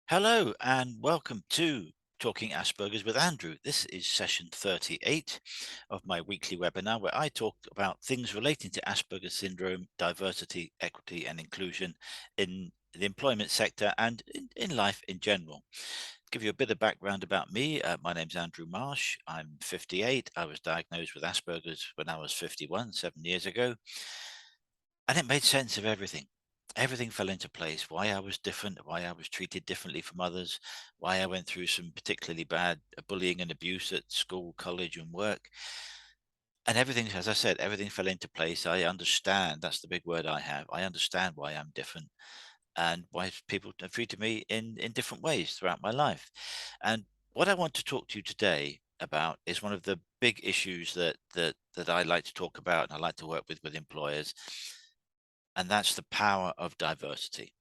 Hello and welcome to Talking Asperger's with Andrew. This is session 38 of my weekly webinar where I talk about things relating to Asperger's syndrome, diversity, equity and inclusion in the employment sector and in life in general. To give you a bit of background about me, my name's Andrew Marsh. I'm 58. I was diagnosed with Asperger's when I was 51, 7 years ago. And it made sense of everything. Everything fell into place. Why I was different, why I was treated differently from others, why I went through some particularly bad bullying and abuse at school, college, and work. And everything, as I said, everything fell into place. I understand. That's the big word I have. I understand why I'm different and why people have treated me in different ways throughout my life. And what I want to talk to you today about is one of the big issues that I like to talk about and I like to work with employers, and that's the power of diversity.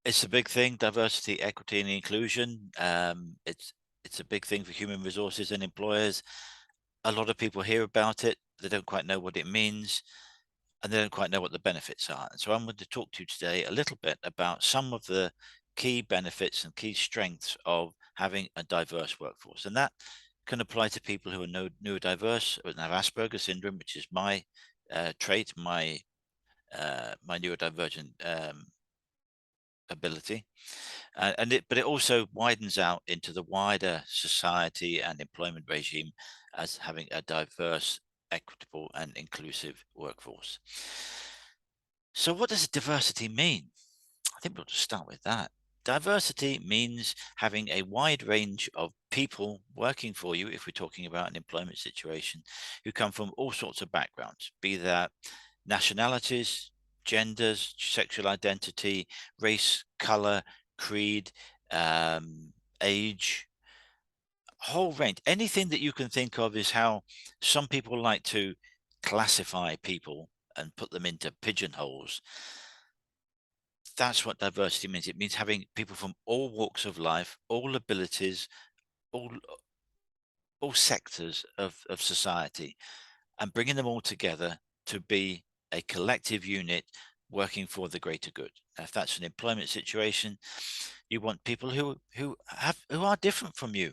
It's a big thing, diversity, equity, and inclusion. It's a big thing for human resources and employers. A lot of people hear about it, they don't quite know what it means, and they don't quite know what the benefits are. And so I'm going to talk to you today a little bit about some of the key benefits and key strengths of having a diverse workforce. And that can apply to people who are neurodiverse and have Asperger's syndrome, which is my trait, my neurodivergent ability, but it also widens out into the wider society and employment regime as having a diverse, equitable, and inclusive workforce. So, what does diversity mean? I think we'll just start with that. Diversity means having a wide range of people working for you, if we're talking about an employment situation, who come from all sorts of backgrounds, be that nationalities, genders, sexual identity, race, color, creed, age, whole range. Anything that you can think of is how some people like to classify people and put them into pigeonholes. That's what diversity means. It means having people from all walks of life, all abilities, all all sectors of society, and bringing them all together to be a collective unit working for the greater good. Now, if that's an employment situation, you want people who are different from you.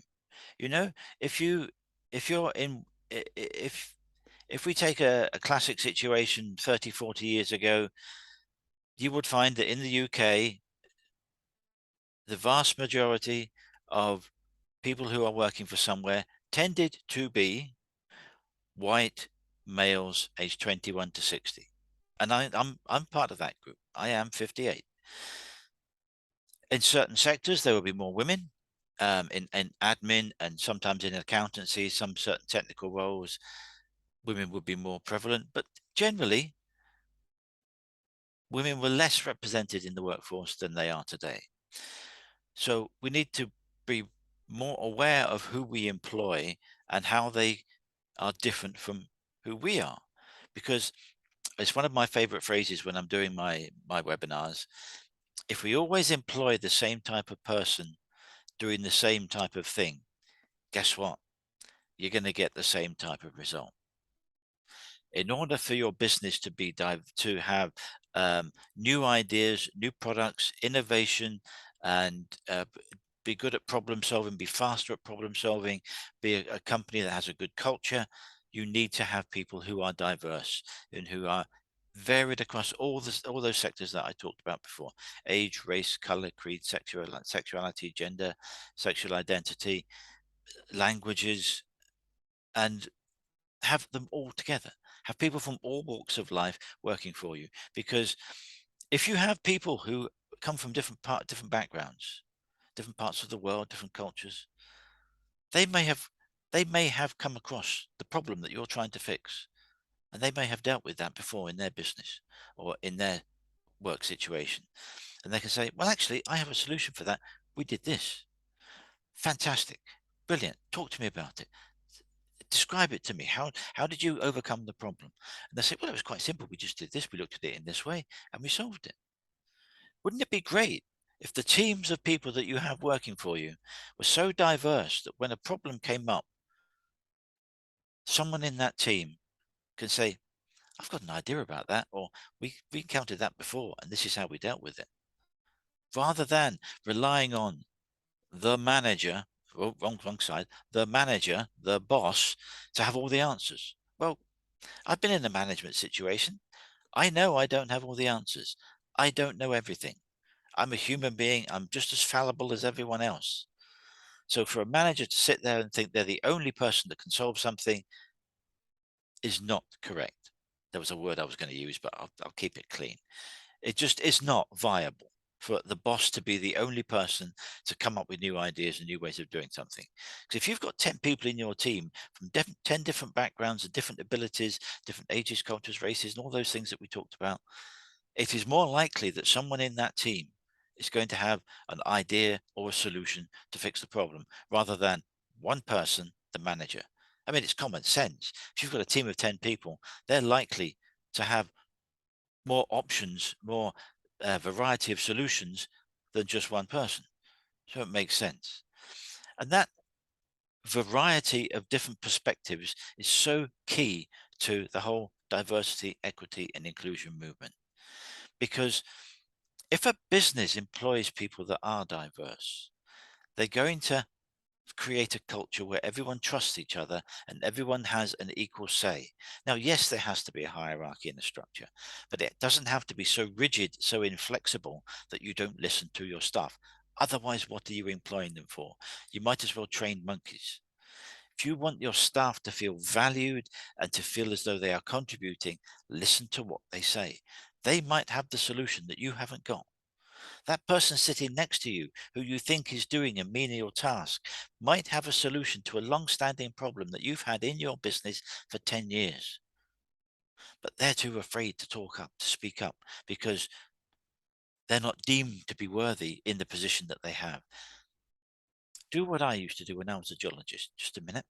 You know, if you if you're in if we take a classic situation 30, 40 years ago, you would find that in the UK, the vast majority of people who are working for somewhere tended to be white males aged 21 to 60. And I'm part of that group. I am 58. In certain sectors, there will be more women, in admin and sometimes in accountancy, some certain technical roles, women would be more prevalent. But generally, women were less represented in the workforce than they are today. So we need to be more aware of who we employ and how they are different from who we are. Because it's one of my favorite phrases when I'm doing my webinars. If we always employ the same type of person doing the same type of thing, guess what? You're going to get the same type of result. In order for your business to to have new ideas, new products, innovation, and be good at problem solving, be faster at problem solving, be a company that has a good culture, you need to have people who are diverse and who are varied across all those sectors that I talked about before: age, race, color, creed, sexuality, gender, sexual identity, languages, and have them all together. Have people from all walks of life working for you. Because if you have people who come from different backgrounds, different parts of the world, different cultures, they may have they may have come across the problem that you're trying to fix, and they may have dealt with that before in their business or in their work situation. And they can say, well, actually, I have a solution for that. We did this. Fantastic. Brilliant. Talk to me about it. Describe it to me. How did you overcome the problem? And they say, well, it was quite simple. We just did this. We looked at it in this way and we solved it. Wouldn't it be great if the teams of people that you have working for you were so diverse that when a problem came up, someone in that team can say, I've got an idea about that, or we encountered that before and this is how we dealt with it. rather than relying on the manager, wrong side, the manager, the boss, to have all the answers. Well, I've been in a management situation. I know I don't have all the answers. I don't know everything. I'm a human being. I'm just as fallible as everyone else. So for a manager to sit there and think they're the only person that can solve something is not correct. There was a word I was going to use, but I'll keep it clean. It just is not viable for the boss to be the only person to come up with new ideas and new ways of doing something. Because if you've got 10 people in your team from 10 different backgrounds and different abilities, different ages, cultures, races, and all those things that we talked about, it is more likely that someone in that team is going to have an idea or a solution to fix the problem rather than one person, the manager. I mean, it's common sense. If you've got a team of 10 people, they're likely to have more options, more variety of solutions than just one person. So it makes sense. And that variety of different perspectives is so key to the whole diversity, equity, and inclusion movement. Because if a business employs people that are diverse, they're going to create a culture where everyone trusts each other and everyone has an equal say. Now, yes, there has to be a hierarchy in the structure, but it doesn't have to be so rigid, so inflexible that you don't listen to your staff. Otherwise, what are you employing them for? You might as well train monkeys. If you want your staff to feel valued and to feel as though they are contributing, listen to what they say. They might have the solution that you haven't got. That person sitting next to you, who you think is doing a menial task, might have a solution to a long-standing problem that you've had in your business for 10 years. But they're too afraid to talk up, to speak up, because they're not deemed to be worthy in the position that they have. Do what I used to do when I was a geologist. Just a minute.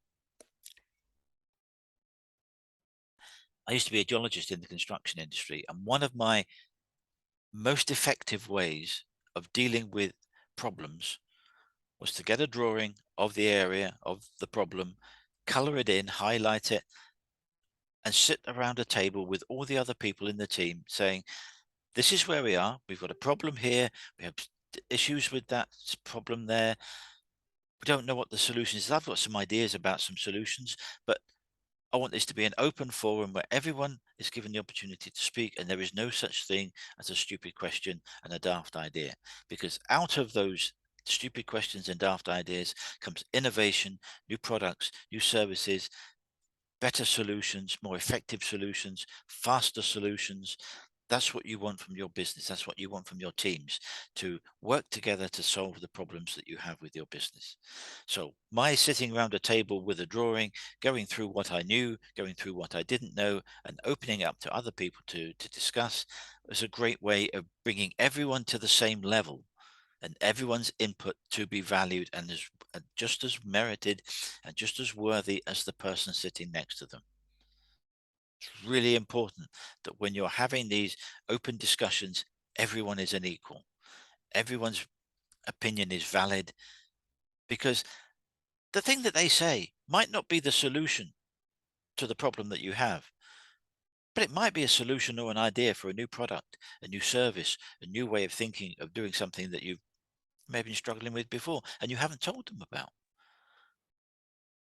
I used to be a geologist in the construction industry, and one of my most effective ways of dealing with problems was to get a drawing of the area of the problem, color it in, highlight it, and sit around a table with all the other people in the team saying, this is where we are. We've got a problem here. We have issues with that problem there. We don't know what the solution is. I've got some ideas about some solutions, but I want this to be an open forum where everyone is given the opportunity to speak, and there is no such thing as a stupid question and a daft idea, because out of those stupid questions and daft ideas comes innovation, new products, new services, better solutions, more effective solutions, faster solutions. That's what you want from your business. That's what you want from your teams, to work together to solve the problems that you have with your business. So my sitting around a table with a drawing, going through what I knew, going through what I didn't know, and opening up to other people to discuss was a great way of bringing everyone to the same level and everyone's input to be valued and just as merited and just as worthy as the person sitting next to them. It's really important that when you're having these open discussions, everyone is an equal. Everyone's opinion is valid, because the thing that they say might not be the solution to the problem that you have, but it might be a solution or an idea for a new product, a new service, a new way of thinking of doing something that you've maybe been struggling with before and you haven't told them about.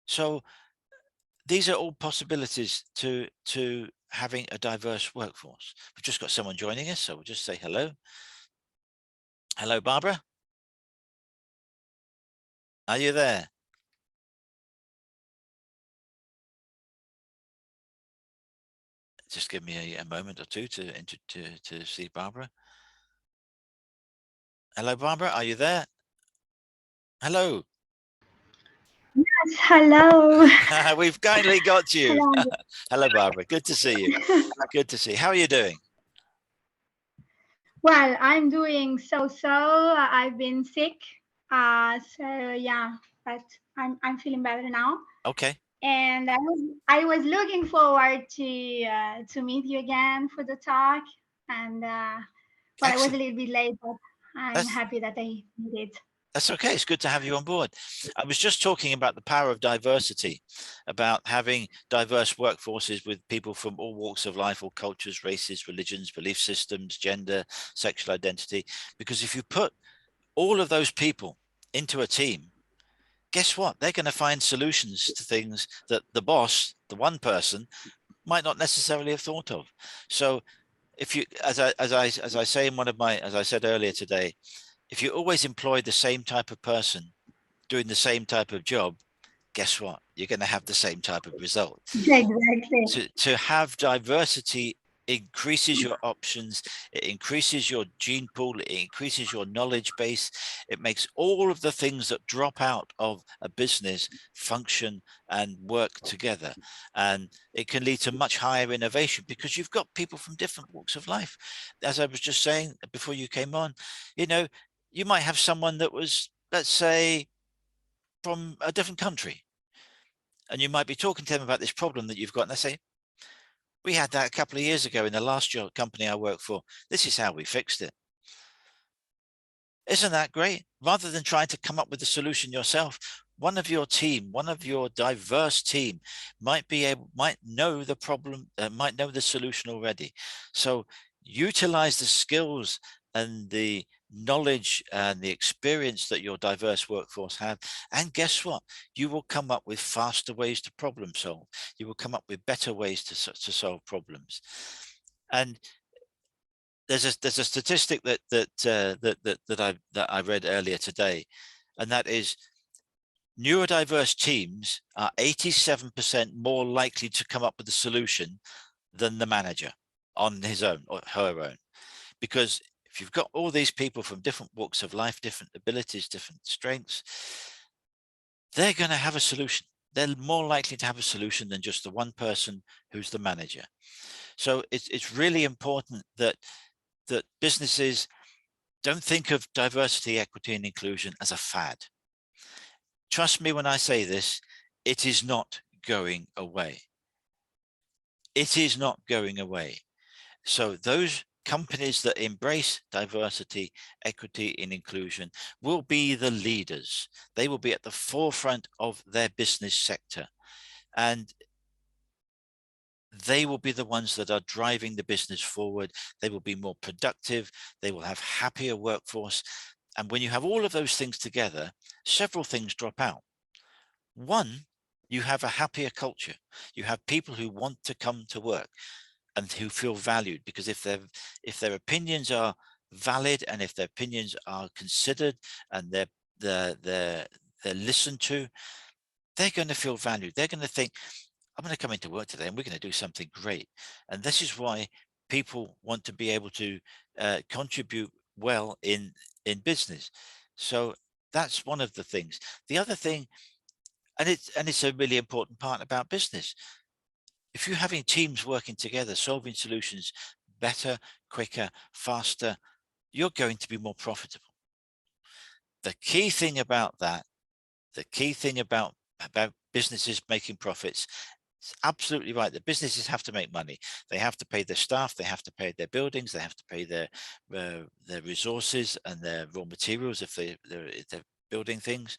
So these are all possibilities to having a diverse workforce. We've just got someone joining us, so we'll just say hello. Hello, Barbara. Are you there? Just give me a moment or two to see Barbara. Hello, Barbara. Are you there? Hello. Yes, hello. We've kindly got you. Hello. Hello, Barbara. Good to see you. Good to see you. How are you doing? Well, I'm doing so. I've been sick. So yeah, but I'm feeling better now. Okay. And I was looking forward to meet you again for the talk. And well, I was a Excellent. little bit late, but I'm That's happy that I did it. That's okay. It's good to have you on board. I was just talking about the power of diversity, about having diverse workforces with people from all walks of life, all cultures, races, religions, belief systems, gender, sexual identity. Because if you put all of those people into a team, guess what? They're going to find solutions to things that the boss, the one person, might not necessarily have thought of. So if you, as I say in one of my, as I said earlier today, if you always employ the same type of person doing the same type of job, guess what? You're going to have the same type of result. Exactly. To have diversity increases your options, it increases your gene pool, it increases your knowledge base, it makes all of the things that drop out of a business function and work together, and it can lead to much higher innovation because you've got people from different walks of life. As I was just saying before you came on, you know, you might have someone that was, let's say, from a different country, and you might be talking to them about this problem that you've got, and they say, we had that a couple of years ago in the last job company I worked for. This is how we fixed it. Isn't that great? Rather than trying to come up with the solution yourself, one of your team, one of your diverse team might know the problem, might know the solution already. So utilize the skills and the knowledge and the experience that your diverse workforce have. And guess what? You will come up with faster ways to problem solve. You will come up with better ways to solve problems. And there's a statistic that I read earlier today, and that is neurodiverse teams are 87% more likely to come up with a solution than the manager on his own or her own. Because if you've got all these people from different walks of life, different abilities, different strengths, they're going to have a solution. They're more likely to have a solution than just the one person who's the manager. So it's really important that businesses don't think of diversity, equity, and inclusion as a fad. Trust me when I say this, it is not going away. It is not going away. So those companies that embrace diversity, equity, and inclusion will be the leaders. They will be at the forefront of their business sector. And they will be the ones that are driving the business forward. They will be more productive. They will have happier workforce. And when you have all of those things together, several things drop out. One, you have a happier culture. You have people who want to come to work and who feel valued, because if their opinions are valid and if their opinions are considered and they're listened to, they're going to feel valued. They're going to think, I'm going to come into work today and we're going to do something great. And this is why people want to be able to contribute well in business. So that's one of the things. The other thing, and it's a really important part about business. If you're having teams working together, solving solutions better, quicker, faster, you're going to be more profitable. The key thing about that, the key thing about businesses making profits, it's absolutely right. The businesses have to make money. They have to pay their staff. They have to pay their buildings. They have to pay their resources and their raw materials if they're building things.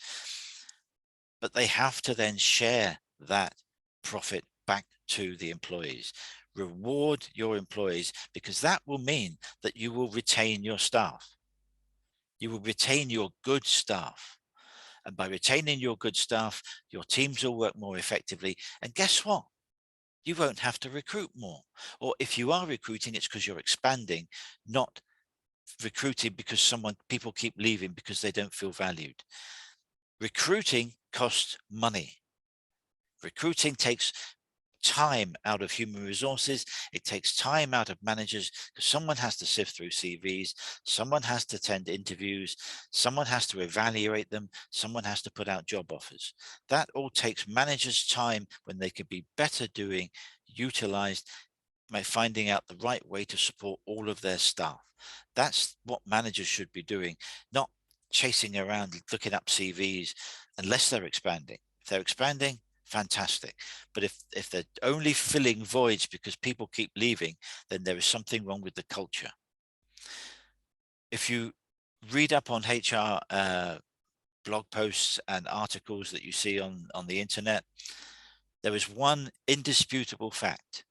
But they have to then share that profit back to the employees. Reward your employees, because that will mean that you will retain your staff. You will retain your good staff. And by retaining your good staff, your teams will work more effectively. And guess what? You won't have to recruit more. Or if you are recruiting, it's because you're expanding, not recruiting because people keep leaving because they don't feel valued. Recruiting costs money. Recruiting takes time out of human resources. It takes time out of managers, because someone has to sift through CVs, someone has to attend interviews, someone has to evaluate them, someone has to put out job offers. That all takes managers time when they could be better doing, utilized by finding out the right way to support all of their staff. That's what managers should be doing, not chasing around looking up CVs unless they're expanding. If they're expanding, fantastic. But if they're only filling voids because people keep leaving, then there is something wrong with the culture. If you read up on HR blog posts and articles that you see on the internet, there is one indisputable fact.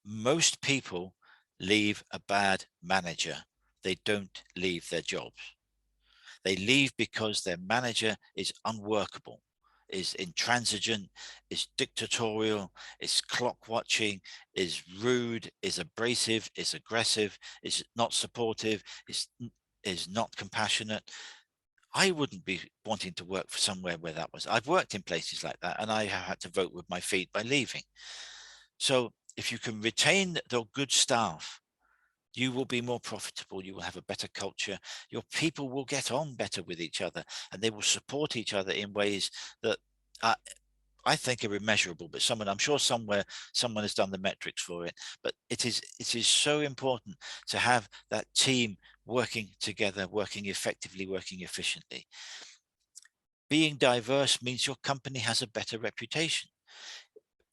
Most people leave a bad manager. They don't leave their jobs. They leave because their manager is unworkable, is intransigent, is dictatorial, is clock watching, is rude, is abrasive, is aggressive, is not supportive, is not compassionate. I wouldn't be wanting to work for somewhere where that was. I've worked in places like that, and I have had to vote with my feet by leaving. So if you can retain the good staff, you will be more profitable. You will have a better culture. Your people will get on better with each other, and they will support each other in ways that uh, I think are immeasurable. But I'm sure somewhere someone has done the metrics for it. But it is so important to have that team working together, working effectively, working efficiently. Being diverse means your company has a better reputation,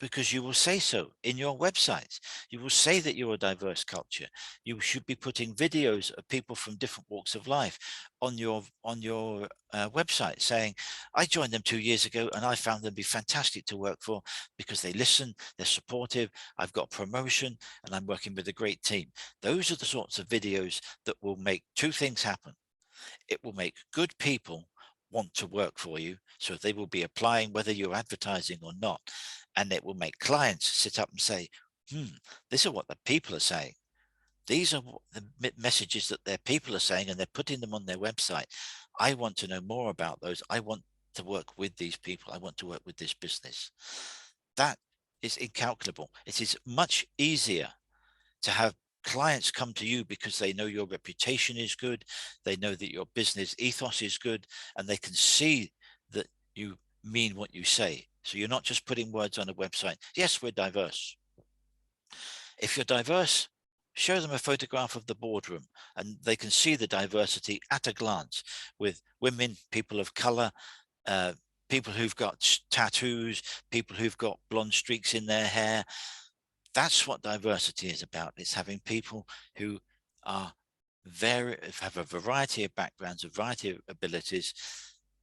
because you will say so in your websites. You will say that you're a diverse culture. You should be putting videos of people from different walks of life on your website, saying, I joined them 2 years ago and I found them be fantastic to work for because they listen, they're supportive, I've got promotion, and I'm working with a great team. Those are the sorts of videos that will make two things happen. It will make good people want to work for you, so they will be applying whether you're advertising or not. And it will make clients sit up and say, this is what the people are saying. These are the messages that their people are saying, and they're putting them on their website. I want to know more about those. I want to work with these people. I want to work with this business. That is incalculable. It is much easier to have clients come to you because they know your reputation is good, they know that your business ethos is good, and they can see that you mean what you say. So you're not just putting words on a website. Yes, we're diverse. If you're diverse, show them a photograph of the boardroom and they can see the diversity at a glance, with women, people of color, uh, people who've got tattoos, people who've got blonde streaks in their hair. That's what diversity is about. It's having people who are have a variety of backgrounds, a variety of abilities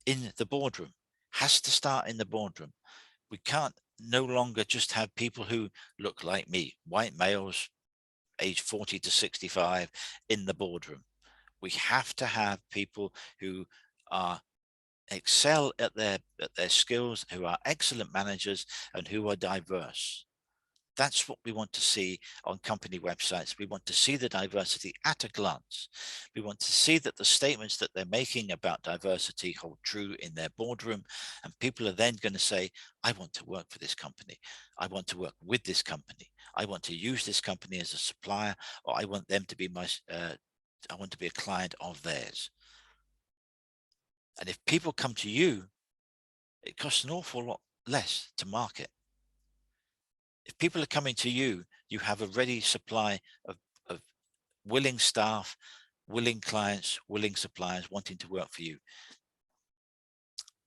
in the boardroom. Has to start in the boardroom. We can't no longer just have people who look like me, white males, age 40 to 65, in the boardroom. We have to have people who are excel at their skills, who are excellent managers, and who are diverse. That's what we want to see on company websites. We want to see the diversity at a glance. We want to see that the statements that they're making about diversity hold true in their boardroom. And people are then going to say, I want to work for this company. I want to work with this company. I want to use this company as a supplier, or I want them to be I want to be a client of theirs. And if people come to you, it costs an awful lot less to market. If people are coming to you, you have a ready supply of willing staff, willing clients, willing suppliers wanting to work for you.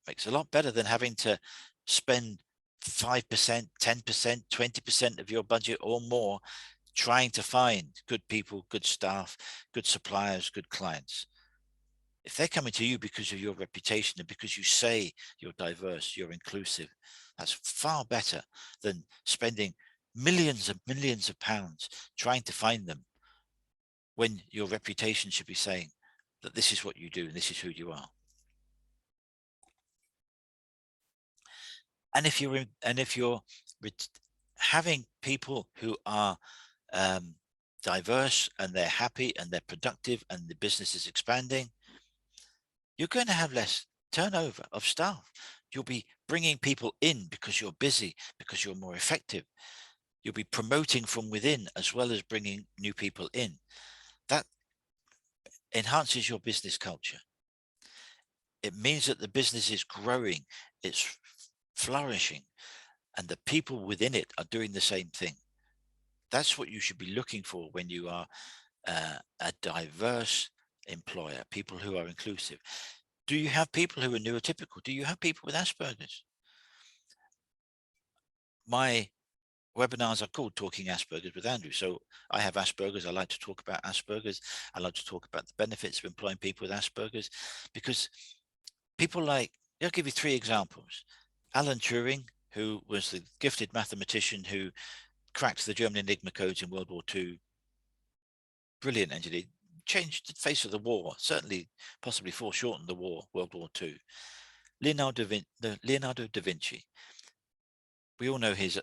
Makes a lot better than having to spend 5%, 10%, 20% of your budget or more trying to find good people, good staff, good suppliers, good clients. If they're coming to you because of your reputation and because you say you're diverse, you're inclusive, that's far better than spending millions of pounds trying to find them, when your reputation should be saying that this is what you do and this is who you are. And if you're having people who are diverse and they're happy and they're productive and the business is expanding, you're going to have less turnover of staff. You'll be bringing people in because you're busy, because you're more effective. You'll be promoting from within as well as bringing new people in. That enhances your business culture. It means that the business is growing, it's flourishing, and the people within it are doing the same thing. That's what you should be looking for when you are a diverse employer, people who are inclusive. Do you have people who are neurotypical? Do you have people with Asperger's? My webinars are called Talking Asperger's with Andrew. So I have Asperger's. I like to talk about Asperger's. I like to talk about the benefits of employing people with Asperger's, because People like, I'll give you three examples. Alan Turing, who was the gifted mathematician who cracked the German Enigma codes in World War II. Brilliant engineer, changed the face of the war, certainly possibly foreshortened the war, World War II. Leonardo da Vinci. We all know his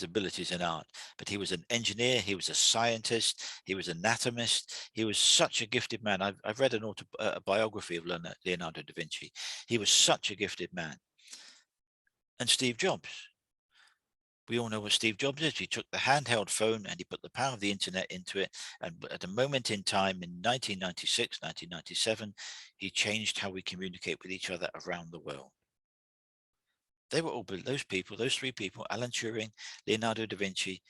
abilities in art, but he was an engineer, he was a scientist, he was an anatomist. He was such a gifted man. I've read a biography of Leonardo da Vinci. He was such a gifted man. And Steve Jobs. We all know what Steve Jobs is. He took the handheld phone and he put the power of the internet into it. And at a moment in time in 1996, 1997, he changed how we communicate with each other around the world. They were all, those people, those three people, Alan Turing, Leonardo da Vinci,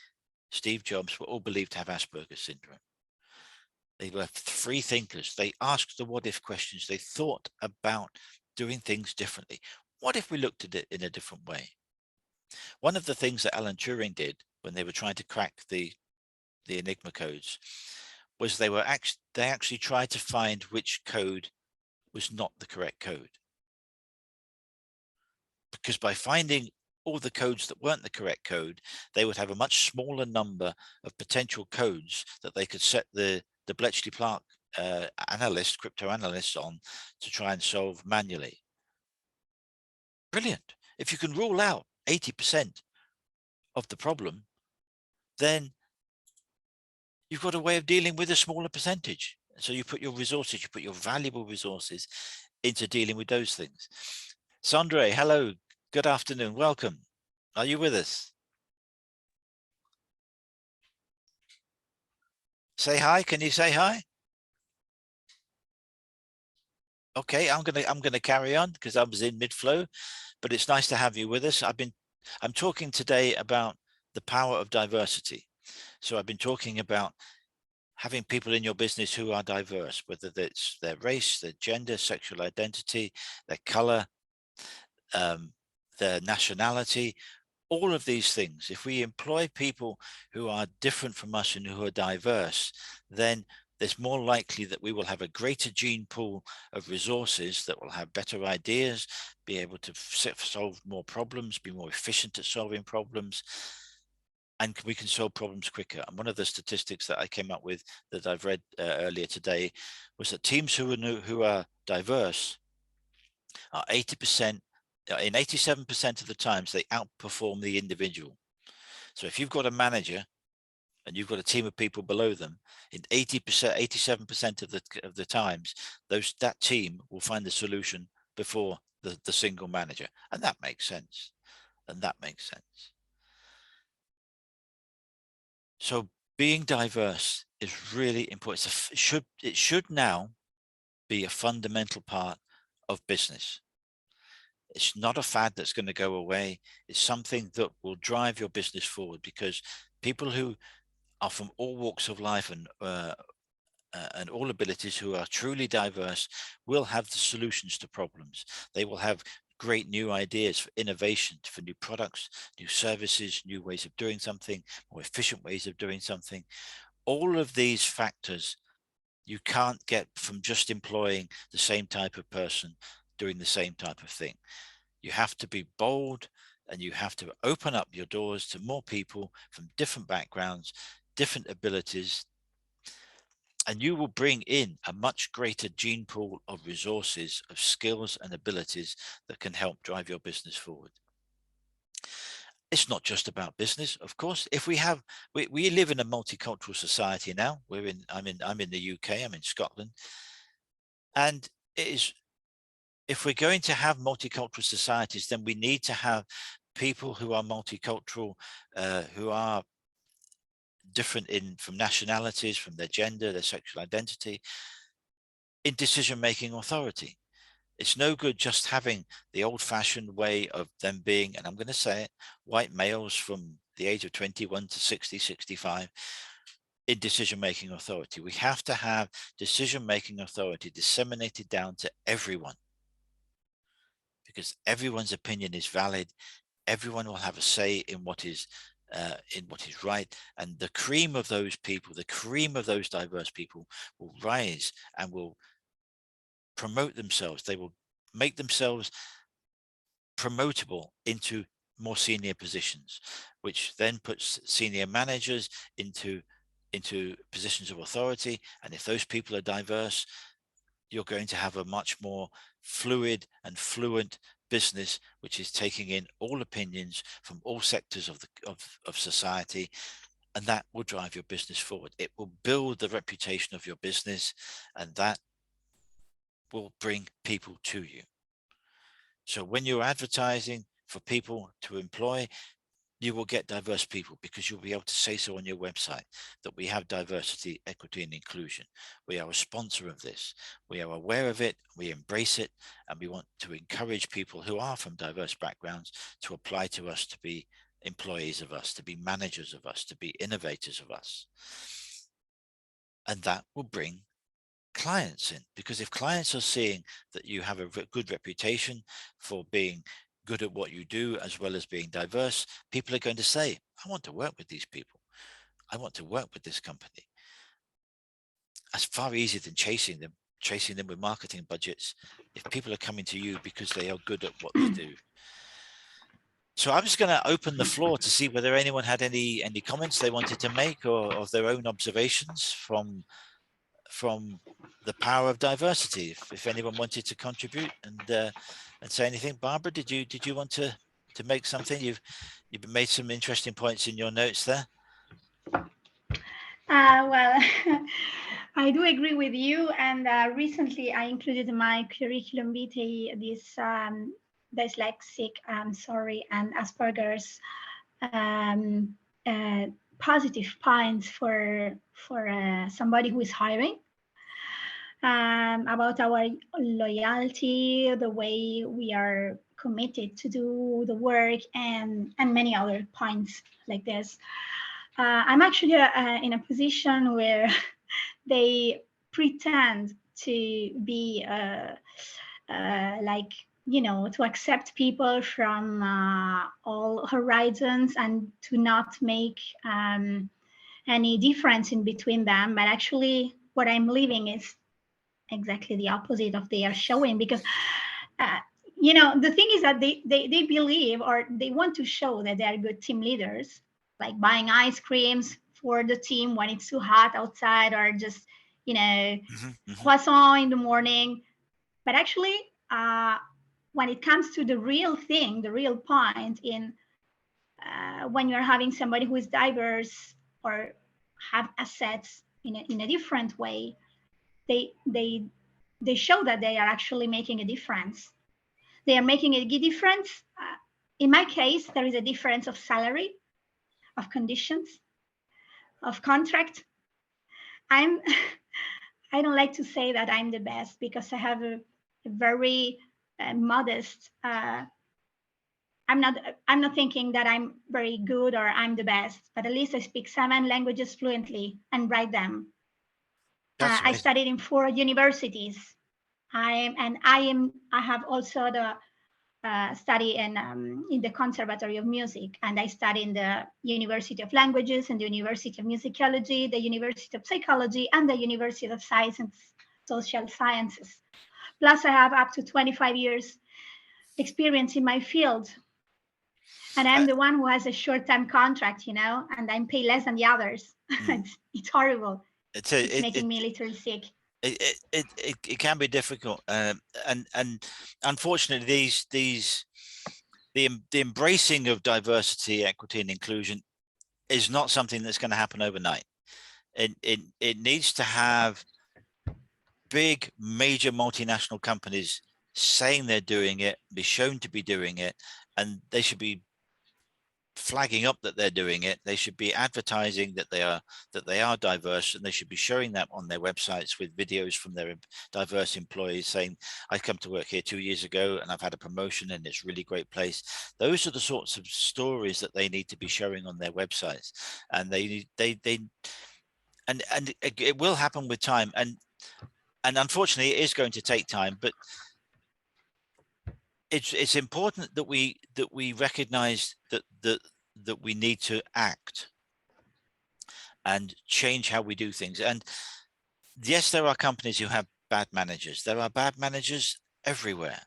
Steve Jobs, were all believed to have Asperger's syndrome. They were free thinkers. They asked the what if questions. They thought about doing things differently. What if we looked at it in a different way? One of the things that Alan Turing did when they were trying to crack the Enigma codes was they actually tried to find which code was not the correct code. Because by finding all the codes that weren't the correct code, they would have a much smaller number of potential codes that they could set the Bletchley Park crypto analysts on to try and solve manually. Brilliant. If you can rule out 80% of the problem, then you've got a way of dealing with a smaller percentage. So you put your resources, you put your valuable resources into dealing with those things. Sandre, hello, good afternoon, welcome. Are you with us? Say hi, can you say hi? Okay, I'm gonna carry on because I was in mid-flow, but it's nice to have you with us. I'm talking today about the power of diversity. So I've been talking about having people in your business who are diverse, whether it's their race, their gender, sexual identity, their color, their nationality, all of these things. If we employ people who are different from us and who are diverse, then there's more likely that we will have a greater gene pool of resources that will have better ideas, be able to solve more problems, be more efficient at solving problems, and we can solve problems quicker. And one of the statistics that I came up with that I've read earlier today was that teams who are diverse are 80%, in 87% of the times, they outperform the individual. So if you've got a manager and you've got a team of people below them, in 80%, 87% of the times, that team will find the solution before the single manager. And that makes sense. And that makes sense. So being diverse is really important. It should now be a fundamental part of business. It's not a fad that's going to go away. It's something that will drive your business forward, because people who are from all walks of life and all abilities, who are truly diverse, will have the solutions to problems. They will have great new ideas for innovation, for new products, new services, new ways of doing something, more efficient ways of doing something. All of these factors you can't get from just employing the same type of person doing the same type of thing. You have to be bold, and you have to open up your doors to more people from different backgrounds, different abilities, and you will bring in a much greater gene pool of resources, of skills and abilities that can help drive your business forward. It's not just about business, of course. If we live in a multicultural society now. I'm in the UK, I'm in Scotland, and it is, if we're going to have multicultural societies, then we need to have people who are multicultural, who are different from nationalities, from their gender, their sexual identity, in decision-making authority. It's no good just having the old-fashioned way of them being, and I'm going to say it, white males from the age of 21 to 60, 65 in decision-making authority. We have to have decision-making authority disseminated down to everyone, because everyone's opinion is valid. Everyone will have a say in what is right, and the cream of those people, the cream of those diverse people, will rise and will promote themselves. They will make themselves promotable into more senior positions, which then puts senior managers into positions of authority. And if those people are diverse, you're going to have a much more fluid and fluent business, which is taking in all opinions from all sectors of society, and that will drive your business forward. It will build the reputation of your business, and that will bring people to you. So when you're advertising for people to employ, you will get diverse people, because you'll be able to say so on your website that we have diversity, equity, and inclusion. We are a sponsor of this. We are aware of it. We embrace it. And we want to encourage people who are from diverse backgrounds to apply to us, to be employees of us, to be managers of us, to be innovators of us. And that will bring clients in, because if clients are seeing that you have a good reputation for being good at what you do, as well as being diverse, people are going to say, I want to work with these people. I want to work with this company. That's far easier than chasing them with marketing budgets, if people are coming to you because they are good at what they do. So I'm just going to open the floor to see whether anyone had any comments they wanted to make, or of their own observations from the power of diversity. If anyone wanted to contribute and say anything. Barbara, did you want to make something? You've made some interesting points in your notes there. Well, I do agree with you. And recently, I included in my curriculum vitae this dyslexic, and Asperger's um, uh, positive points for somebody who is hiring. About our loyalty, the way we are committed to do the work, and many other points like this. I'm actually in a position where they pretend to be like, to accept people from all horizons, and to not make any difference in between them. But actually, what I'm living is exactly the opposite of they are showing, because uh, the thing is that they believe, or they want to show that they are good team leaders, like buying ice creams for the team when it's too hot outside, or just croissant in the morning. But actually, when it comes to the real thing, the real point in when you're having somebody who is diverse, or have assets in a different way, they they they show that they are actually making a difference. They are making a difference. In my case, there is a difference of salary, of conditions, of contract. I'm I don't like to say that I'm the best, because I have a very modest. I'm not thinking that I'm very good or I'm the best, but at least I speak 7 languages fluently and write them. That's I amazing. studied in 4 universities. I have also the study in the Conservatory of Music, and I study in the University of Languages, and the University of Musicology, the University of Psychology, and the University of Science and Social Sciences. Plus, I have up to 25 years experience in my field. And I'm the one who has a short-term contract, and I'm paid less than the others. It's horrible. It's making me literally sick. It can be difficult, and unfortunately, the embracing of diversity, equity, and inclusion is not something that's going to happen overnight. It needs to have big, major multinational companies saying they're doing it, be shown to be doing it, and they should be flagging up that they're doing it. They should be advertising that they are diverse, and they should be showing that on their websites with videos from their diverse employees saying, I come to work here 2 years ago and I've had a promotion and it's a really great place. Those are the sorts of stories that they need to be showing on their websites, and and it will happen with time, and unfortunately it is going to take time, but it's important that we recognize that we need to act and change how we do things. And yes, there are companies who have bad managers. There are bad managers everywhere.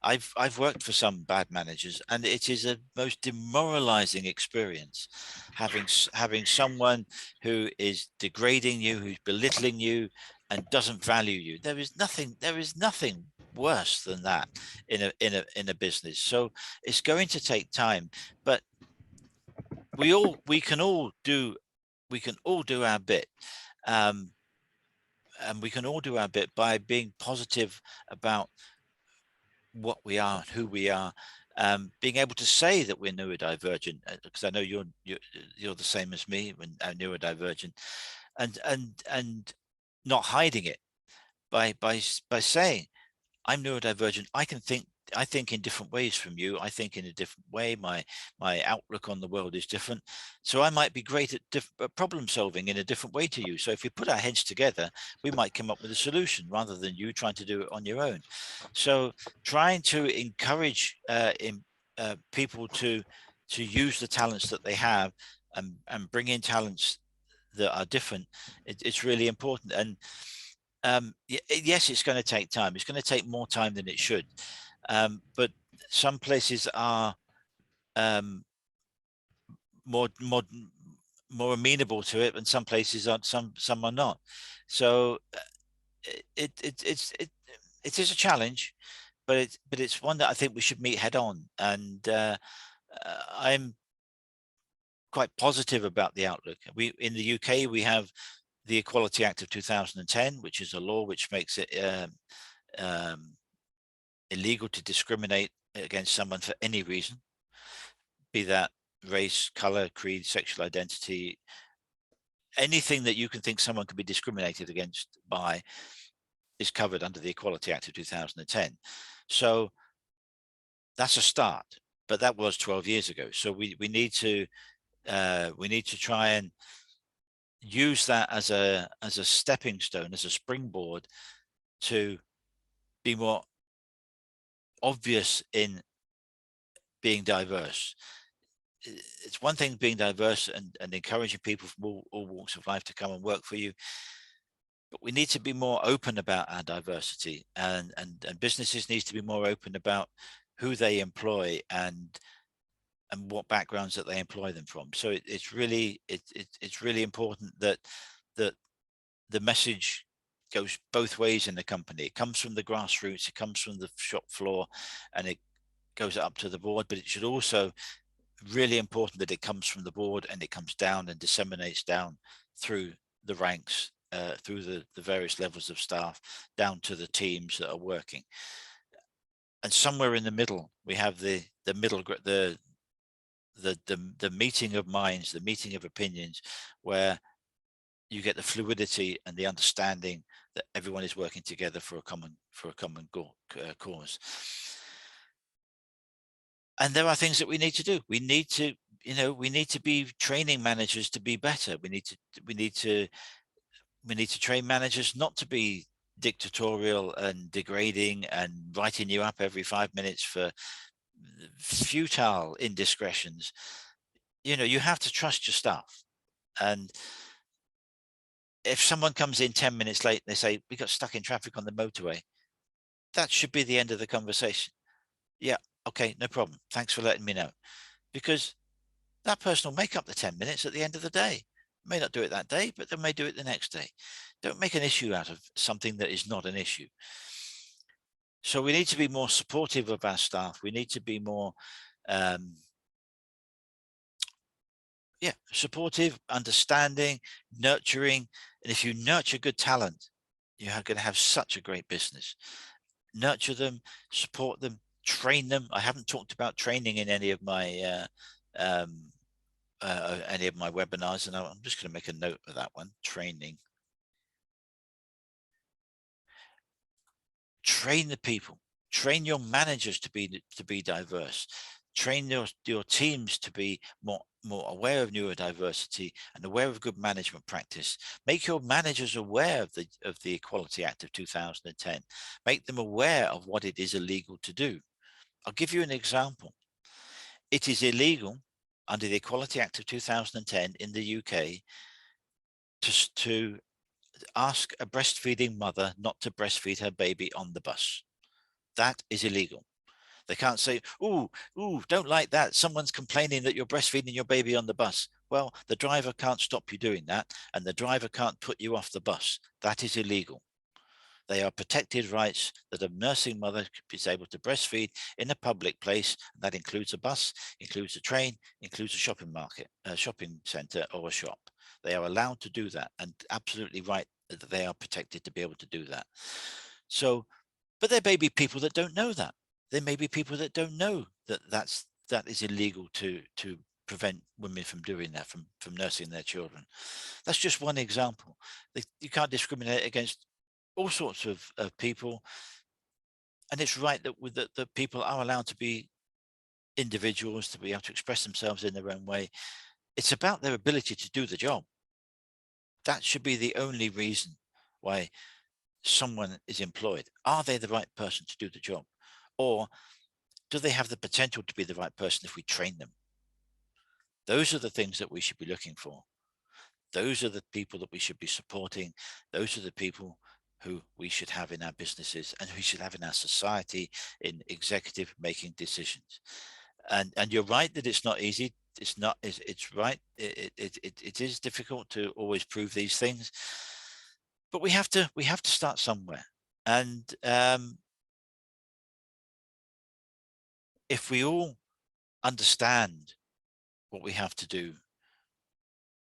I've worked for some bad managers, and it is a most demoralizing experience having someone who is degrading you, who's belittling you, and doesn't value you. There is nothing worse than that in a business. So it's going to take time, but we can all do our bit. Um, and we can all do our bit by being positive about what we are, who we are, being able to say that we're neurodivergent, because I know you're the same as me when neurodivergent, and not hiding it by saying, I'm neurodivergent. I think in different ways from you. I think in a different way. My outlook on the world is different. So I might be great at problem solving in a different way to you. So if we put our heads together, we might come up with a solution rather than you trying to do it on your own. So trying to encourage people to use the talents that they have, and bring in talents that are different. It's really important. And yes, it's going to take time. It's going to take more time than it should. But some places are um, more more amenable to it, and some places aren't. Some are not. So it is a challenge, but it's one that I think we should meet head on. And I'm quite positive about the outlook. We in the UK we have the Equality Act of 2010, which is a law which makes it um, illegal to discriminate against someone for any reason, be that race, color, creed, sexual identity, anything that you can think someone could be discriminated against by is covered under the Equality Act of 2010. So that's a start, but that was 12 years ago. So we need to try and use that as a stepping stone, as a springboard to be more obvious in being diverse. It's one thing being diverse and encouraging people from all walks of life to come and work for you, but we need to be more open about our diversity, and businesses need to be more open about who they employ and what backgrounds that they employ them from. So it's really it's really important that that the message goes both ways in the company. It comes from the grassroots, it comes from the shop floor, and it goes up to the board, but it should also really important that it comes from the board and it comes down and disseminates down through the ranks, through the various levels of staff, down to the teams that are working. And somewhere in the middle, we have the middle, the meeting of minds, the meeting of opinions, where you get the fluidity and the understanding that everyone is working together for a common cause. And there are things that we need to do. We need to, we need to be training managers to be better. We need to train managers not to be dictatorial and degrading and writing you up every 5 minutes for futile indiscretions. You have to trust your staff. And if someone comes in 10 minutes late, they say, we got stuck in traffic on the motorway, that should be the end of the conversation. Yeah, okay, no problem. Thanks for letting me know. Because that person will make up the 10 minutes at the end of the day. May not do it that day, but they may do it the next day. Don't make an issue out of something that is not an issue. So we need to be more supportive of our staff. We need to be more, supportive, understanding, nurturing. And if you nurture good talent, you're going to have such a great business. Nurture them, support them, train them. I haven't talked about training in any of my webinars, and I'm just going to make a note of that one. Training. Train the people. Train your managers to be diverse. Train your teams to be more aware of neurodiversity and aware of good management practice. Make your managers aware of the Equality Act of 2010. Make them aware of what it is illegal to do. I'll give you an example. It is illegal under the Equality Act of 2010 in the UK to ask a breastfeeding mother not to breastfeed her baby on the bus. That is illegal. They can't say, ooh, don't like that. Someone's complaining that you're breastfeeding your baby on the bus. Well, the driver can't stop you doing that, and the driver can't put you off the bus. That is illegal. They are protected rights that a nursing mother is able to breastfeed in a public place. That includes a bus, includes a train, includes a shopping market, a shopping center, or a shop. They are allowed to do that, and absolutely right that they are protected to be able to do that. So, but there may be people that don't know that. There may be people that don't know that that is illegal to prevent women from doing that, from nursing their children. That's just one example. You can't discriminate against all sorts of people, and it's right that people are allowed to be individuals, to be able to express themselves in their own way. It's about their ability to do the job. That should be the only reason why someone is employed. Are they the right person to do the job, or do they have the potential to be the right person if we train them? Those are the things that we should be looking for. Those are the people that we should be supporting. Those are the people who we should have in our businesses and we should have in our society in executive making decisions. And you're right that it's not easy. It's not. It's right. It is difficult to always prove these things, but we have to start somewhere. And if we all understand what we have to do,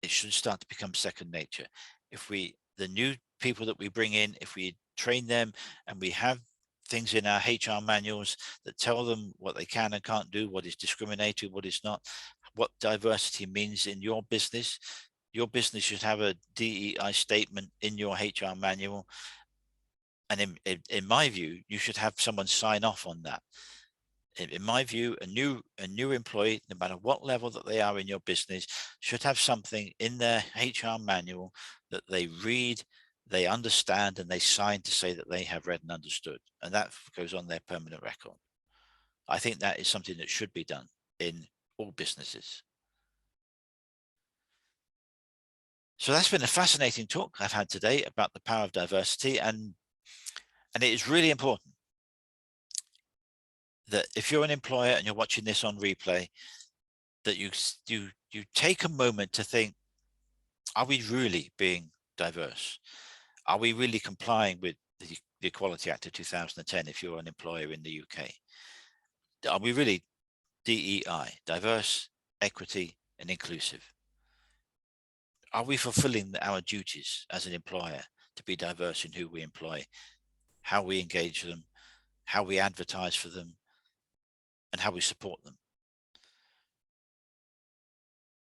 it should start to become second nature. If the new people that we bring in, if we train them and we have things in our HR manuals that tell them what they can and can't do, what is discriminatory, what is not, what diversity means in your business should have a DEI statement in your HR manual. And in my view, you should have someone sign off on that. In my view, a new employee, no matter what level that they are in your business, should have something in their HR manual that they read, they understand, and they sign to say that they have read and understood. And that goes on their permanent record. I think that is something that should be done in all businesses. So that's been a fascinating talk I've had today about the power of diversity, and it is really important that if you're an employer and you're watching this on replay, that you take a moment to think, are we really being diverse? Are we really complying with the Equality Act of 2010 if you're an employer in the UK? Are we really DEI, diverse, equity, and inclusive? Are we fulfilling our duties as an employer to be diverse in who we employ, how we engage them, how we advertise for them, and how we support them?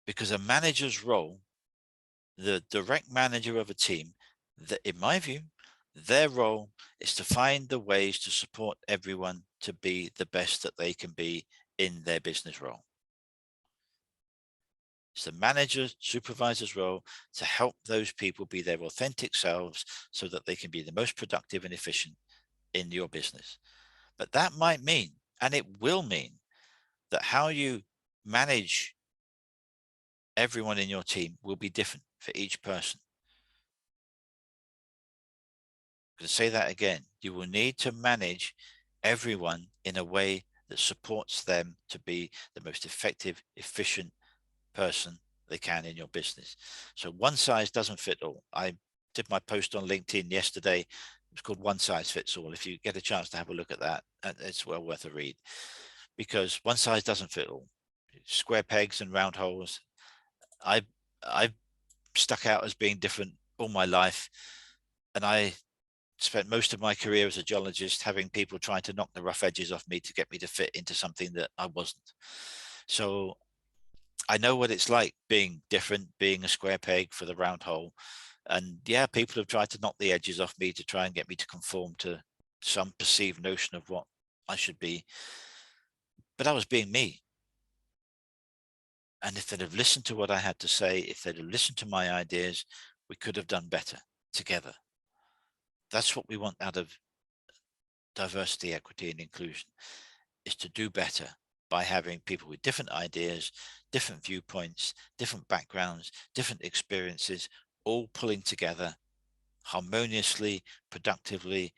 Because a manager's role, the direct manager of a team, that in my view, their role is to find the ways to support everyone to be the best that they can be in their business role. It's the manager, supervisor's role to help those people be their authentic selves so that they can be the most productive and efficient in your business. But that might mean, and it will mean, that how you manage everyone in your team will be different for each person. To say that again, you will need to manage everyone in a way that supports them to be the most effective, efficient person they can in your business. So one size doesn't fit all. I did my post on LinkedIn yesterday. It's called One Size Fits All. If you get a chance to have a look at that, it's well worth a read, because one size doesn't fit all. Square pegs and round holes. I've stuck out as being different all my life, and I spent most of my career as a geologist having people trying to knock the rough edges off me to get me to fit into something that I wasn't. So I know what it's like being different, being a square peg for the round hole. And yeah, people have tried to knock the edges off me to try and get me to conform to some perceived notion of what I should be. But I was being me. And if they'd have listened to what I had to say, if they'd have listened to my ideas, we could have done better together. That's what we want out of diversity, equity, and inclusion, is to do better by having people with different ideas, different viewpoints, different backgrounds, different experiences, all pulling together harmoniously, productively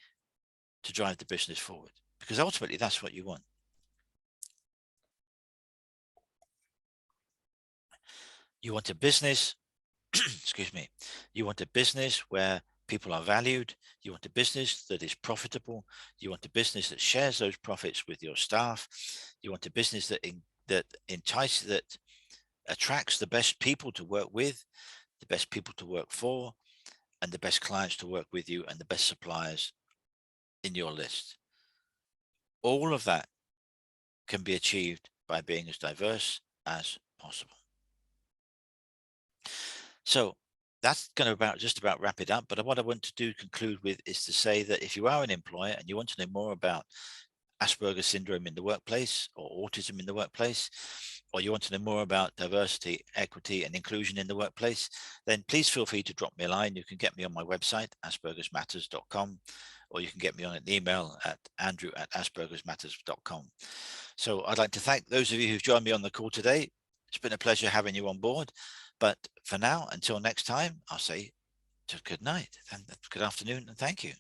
to drive the business forward. Because ultimately, that's what you want. You want a business, excuse me, you want a business where people are valued. You want a business that is profitable. You want a business that shares those profits with your staff. You want a business that attracts the best people to work with, the best people to work for, and the best clients to work with you, and the best suppliers in your list. All of that can be achieved by being as diverse as possible. So that's going to just about wrap it up. But what I want to do conclude with is to say that if you are an employer and you want to know more about Asperger syndrome in the workplace, or autism in the workplace, or you want to know more about diversity, equity, and inclusion in the workplace, then please feel free to drop me a line. You can get me on my website, aspergersmatters.com, or you can get me on an email at andrew@aspergersmatters.com. So I'd like to thank those of you who've joined me on the call today. It's been a pleasure having you on board. But for now, until next time, I'll say good night and good afternoon, and thank you.